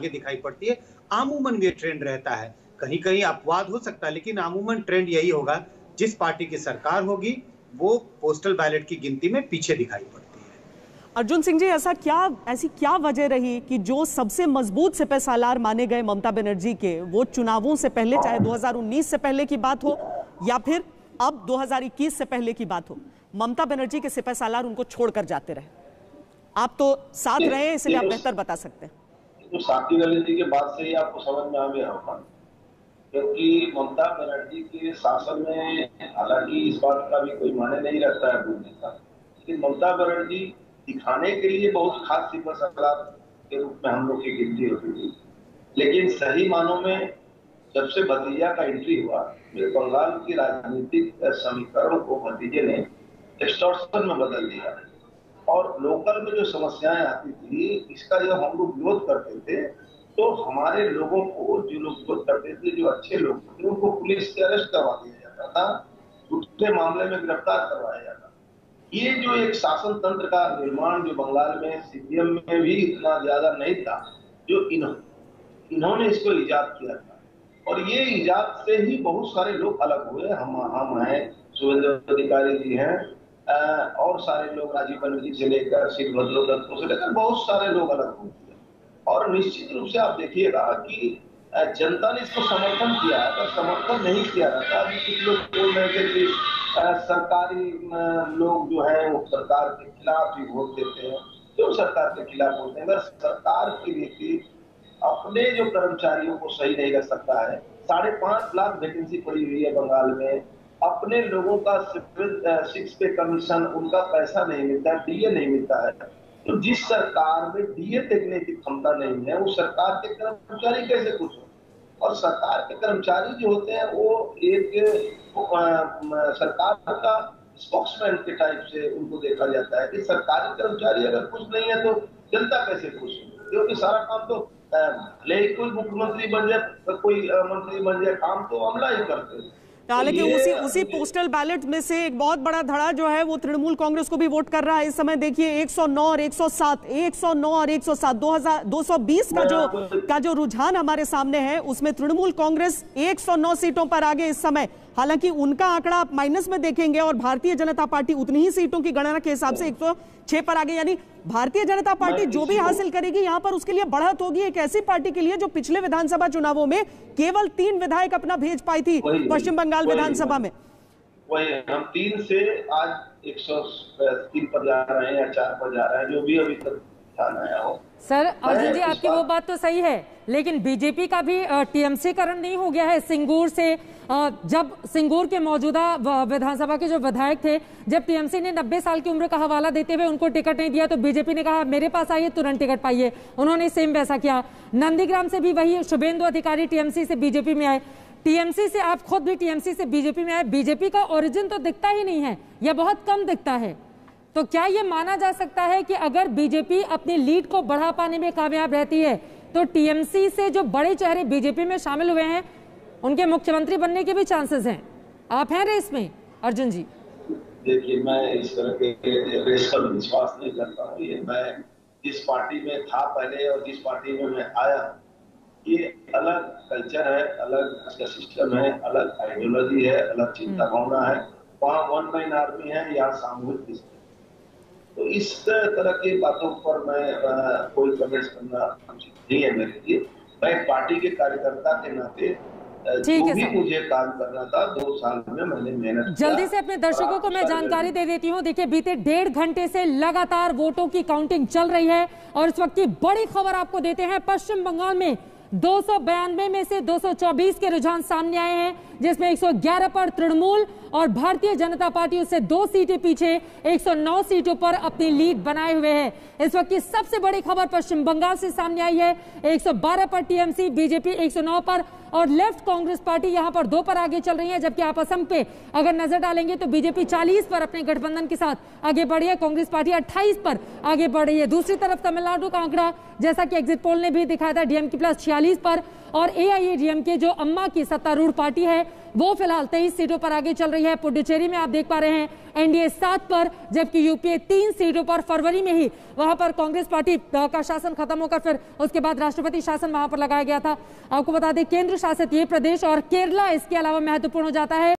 आगे दिखाई पड़ती है। आमूमन ये ट्रेंड रहता है, कहीं कहीं अपवाद हो सकता है, लेकिन आमूमन ट्रेंड यही होगा, जिस पार्टी की सरकार होगी वो पोस्टल बैलेट की गिनती में पीछे दिखाई पड़ती है। अर्जुन सिंह जी, ऐसी क्या वजह रही कि जो सबसे मजबूत सिपहसालार माने गए ममता बनर्जी के, वो चुनावों से पहले, चाहे 2019 से पहले की बात हो या फिर अब 2021 से पहले की बात हो, ममता बनर्जी के सिपहसालार उनको छोड़कर जाते रहे? आप तो साथ रहे हैं, इसलिए आप बेहतर बता सकते हैं। तो साथी जी के बात से ही आपको समझ में आ गया होगा, क्योंकि ममता बनर्जी के शासन में हालांकि इस बात का भी कोई माने नहीं रहता है बोलने का, लेकिन ममता बनर्जी दिखाने के लिए बहुत खास सिपहसालार के रूप में हम लोग की गिनती होती थी, लेकिन सही मानों में जब से भतीजा का एंट्री हुआ, बंगाल की राजनीतिक समीकरण को भतीजे ने एक्सटॉर्शन में बदल दिया और लोकल में जो समस्याएं आती थी, इसका जब हम लोग विरोध करते थे तो हमारे लोगों को, जो लोग विरोध करते थे, जो अच्छे लोग थे, उनको पुलिस से अरेस्ट करवा दिया जाता था, दूसरे मामले में गिरफ्तार करवाया जाता। ये जो एक शासन तंत्र का निर्माण जो बंगाल में सीपीएम में भी इतना ज्यादा नहीं था, जो इन्होंने इसको इजाद किया था, और ये इजाद से ही बहुत सारे लोग अलग हुए। हम हैं, शुभेंदु अधिकारी जी हैं, और सारे लोग, राजीव बनर्जी से लेकर शिवभद्र दत्तों से लेकर बहुत सारे लोग अलग हुए। और निश्चित रूप से आप देखिएगा कि जनता ने इसको समर्थन किया है, अगर समर्थन नहीं किया रहता, अभी कुछ लोग बोल रहे थे कि सरकारी लोग जो है वो सरकार के खिलाफ ही वोट देते हैं, क्यों सरकार के खिलाफ होते हैं? अगर सरकार की नीति अपने जो कर्मचारियों को सही नहीं रख सकता है, 5.5 लाख वैकेंसी पड़ी हुई है बंगाल में, अपने लोगों का 6 पे कमीशन, उनका पैसा नहीं मिलता, डीए नहीं मिलता है, तो जिस सरकार में डीए देखने की क्षमता नहीं है, वो सरकार के कर्मचारी कैसे खुश हो? और सरकार के कर्मचारी जो होते हैं वो एक सरकार का स्पोक्समैन के टाइप से उनको देखा जाता है कि सरकारी कर्मचारी अगर खुश नहीं है तो जनता कैसे खुश है? क्योंकि सारा काम तो भले ही कोई मुख्यमंत्री बन जाए, कोई मंत्री बन जाए, काम तो अमला ही करते हैं। हालांकि उसी पोस्टल बैलेट में से एक बहुत बड़ा धड़ा जो है वो तृणमूल कांग्रेस को भी वोट कर रहा है इस समय। देखिए 109 और 107, 109 और 107, 220 का जो रुझान हमारे सामने है, उसमें तृणमूल कांग्रेस 109 सीटों पर आगे इस समय। हालांकि उनका आंकड़ा आप माइनस में देखेंगे और भारतीय जनता पार्टी उतनी ही सीटों की गणना के हिसाब से 106 पर आगे, यानी भारतीय जनता पार्टी जो भी हासिल करेगी यहां पर उसके लिए बढ़त होगी एक ऐसी पार्टी के लिए जो पिछले विधानसभा चुनावों में केवल 3 विधायक अपना भेज पाई थी पश्चिम बंगाल विधानसभा में। वही हम 3 से आज 103 पर जा रहे हैं या 4 पर जा रहे हैं, जो भी अभी तक ध्यान आया हो। सर अर्जुन जी, आपकी वो बात तो सही है, लेकिन बीजेपी का भी टीएमसी करण नहीं हो गया है सिंगूर से। जब सिंगूर के मौजूदा विधानसभा के जो विधायक थे, जब टीएमसी ने 90 साल की उम्र का हवाला देते हुए उनको टिकट नहीं दिया तो बीजेपी ने कहा मेरे पास आइए, तुरंत टिकट पाइए। उन्होंने सेम वैसा किया। नंदीग्राम से भी वही शुभेंदु अधिकारी टीएमसी से बीजेपी में आए, टीएमसी से आप खुद भी टीएमसी से बीजेपी में आए। बीजेपी का ओरिजिन तो दिखता ही नहीं है या बहुत कम दिखता है। तो क्या ये माना जा सकता है कि अगर बीजेपी अपनी लीड को बढ़ा पाने में कामयाब रहती है तो टीएमसी से जो बड़े चेहरे बीजेपी में शामिल हुए हैं उनके मुख्यमंत्री बनने के भी चांसेस हैं? आप हैं रेस में अर्जुन जी? देखिए, मैं इस तरह के रेस पर विश्वास नहीं करता हूँ। ये मैं जिस पार्टी में था पहले और जिस पार्टी में मैं आया, ये अलग कल्चर है, अलग इसका सिस्टम है, अलग आइडियोलॉजी है, अलग चिंता भावना है। वहाँ 1 मैन आर्मी है, यहाँ सामूहिक। तो इस तरह की बातों पर मैं कोई कमेंट्स करना उचित नहीं है मेरे लिए। मैं पार्टी के कार्यकर्ता के नाते जो भी मुझे काम करना था 2 साल में मैंने मेहनत। जल्दी से अपने दर्शकों को मैं जानकारी दे देती हूँ। देखिए, बीते 1.5 घंटे से लगातार वोटों की काउंटिंग चल रही है और इस वक्त की बड़ी खबर आपको देते हैं। पश्चिम बंगाल में 292 में से 224 के रुझान सामने आए हैं, जिसमें 111 पर तृणमूल और भारतीय जनता पार्टी उससे 2 सीटें पीछे 109 सीटों पर अपनी लीड बनाए हुए है। इस वक्त की सबसे बड़ी खबर पश्चिम बंगाल से सामने आई है। 112 पर टीएमसी, बीजेपी 109 पर और लेफ्ट कांग्रेस पार्टी यहां पर 2 पर आगे चल रही है। जबकि आप असम पे अगर नजर डालेंगे तो बीजेपी 40 पर अपने गठबंधन के साथ आगे बढ़ी है, कांग्रेस पार्टी 28 पर आगे बढ़ रही है। दूसरी तरफ तमिलनाडु का आंकड़ा जैसा कि एग्जिट पोल ने भी दिखाया था, डीएमके प्लस 46 पर और एआईएडीएमके जो अम्मा की सत्तारूढ़ पार्टी है वो फिलहाल 23 सीटों पर आगे चल रही है। रही है। पुडुचेरी में आप देख पा रहे हैं एनडीए 7 पर, जबकि यूपीए 3 सीटों पर। फरवरी में ही वहां पर कांग्रेस पार्टी का शासन खत्म होकर फिर उसके बाद राष्ट्रपति शासन वहां पर लगाया गया था। आपको बता दें केंद्र शासित ये प्रदेश और केरला इसके अलावा महत्वपूर्ण हो जाता है।